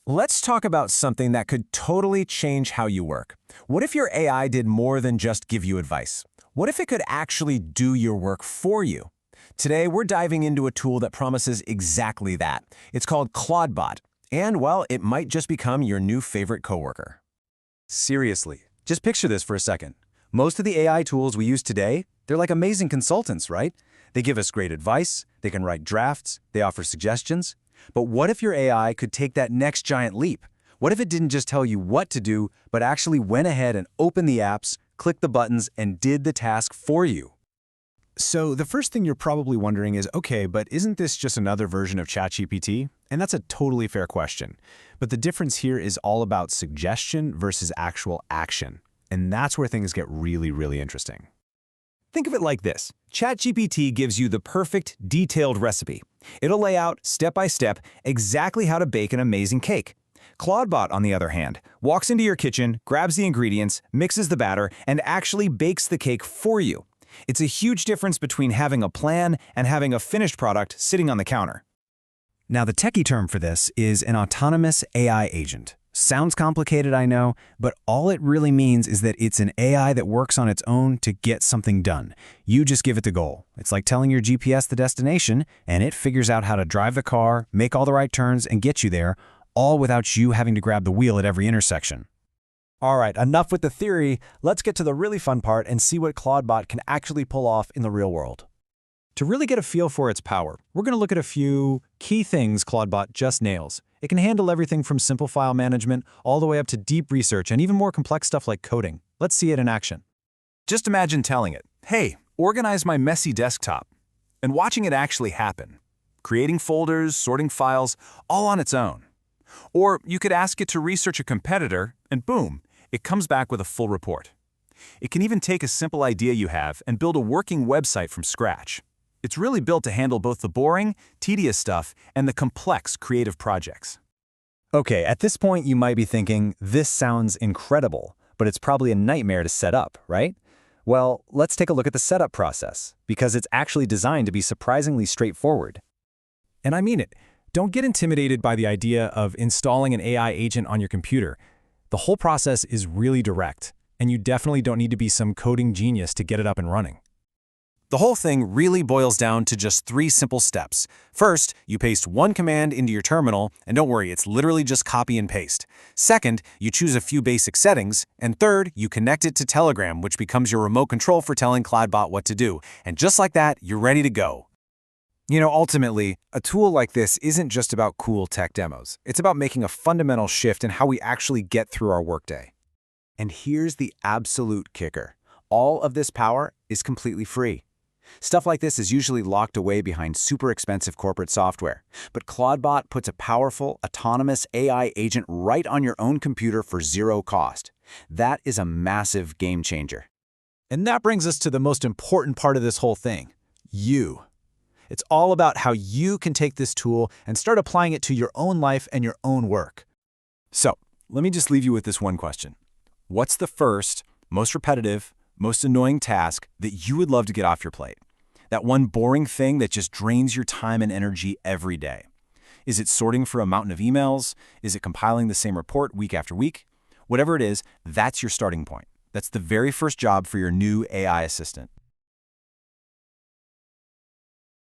Let's talk about something that could totally change how you work. What if your AI did more than just give you advice? What if it could actually do your work for you? Today, we're diving into a tool that promises exactly that. It's called Clawdbot, and, well, it might just become your new favorite coworker. Seriously, just picture this for a second. Most of the AI tools we use today, they're like amazing consultants, right? They give us great advice, they can write drafts, they offer suggestions. But what if your AI could take that next giant leap? What if it didn't just tell you what to do, but actually went ahead and opened the apps, clicked the buttons, and did the task for you? So the first thing you're probably wondering is, okay, but isn't this just another version of ChatGPT? And that's a totally fair question. But the difference here is all about suggestion versus actual action. And that's where things get really, really interesting. Think of it like this. ChatGPT gives you the perfect, detailed recipe. It'll lay out, step by step, exactly how to bake an amazing cake. Clawdbot, on the other hand, walks into your kitchen, grabs the ingredients, mixes the batter, and actually bakes the cake for you. It's a huge difference between having a plan and having a finished product sitting on the counter. Now, the techie term for this is an autonomous AI agent. Sounds complicated, I know, but all it really means is that it's an AI that works on its own to get something done. You just give it the goal. It's like telling your GPS the destination, and it figures out how to drive the car, make all the right turns, and get you there, all without you having to grab the wheel at every intersection. All right, enough with the theory. Let's get to the really fun part and see what Clawdbot can actually pull off in the real world. To really get a feel for its power, we're going to look at a few key things Clawdbot just nails. It can handle everything from simple file management all the way up to deep research and even more complex stuff like coding. Let's see it in action. Just imagine telling it, hey, organize my messy desktop, and watching it actually happen. Creating folders, sorting files, all on its own. Or you could ask it to research a competitor, and boom, it comes back with a full report. It can even take a simple idea you have and build a working website from scratch. It's really built to handle both the boring, tedious stuff and the complex creative projects. Okay, at this point you might be thinking, this sounds incredible, but it's probably a nightmare to set up, right? Well, let's take a look at the setup process, because it's actually designed to be surprisingly straightforward. And I mean it. Don't get intimidated by the idea of installing an AI agent on your computer. The whole process is really direct, and you definitely don't need to be some coding genius to get it up and running. The whole thing really boils down to just 3 simple steps. First, you paste one command into your terminal, and don't worry, it's literally just copy and paste. Second, you choose a few basic settings. And third, you connect it to Telegram, which becomes your remote control for telling Clawdbot what to do. And just like that, you're ready to go. You know, ultimately, a tool like this isn't just about cool tech demos. It's about making a fundamental shift in how we actually get through our workday. And here's the absolute kicker. All of this power is completely free. Stuff like this is usually locked away behind super expensive corporate software. But Clawdbot puts a powerful, autonomous AI agent right on your own computer for zero cost. That is a massive game changer. And that brings us to the most important part of this whole thing, you. It's all about how you can take this tool and start applying it to your own life and your own work. So, let me just leave you with this one question. What's the first, most repetitive, most annoying task that you would love to get off your plate? That one boring thing that just drains your time and energy every day. Is it sorting for a mountain of emails? Is it compiling the same report week after week? Whatever it is, that's your starting point. That's the very first job for your new AI assistant.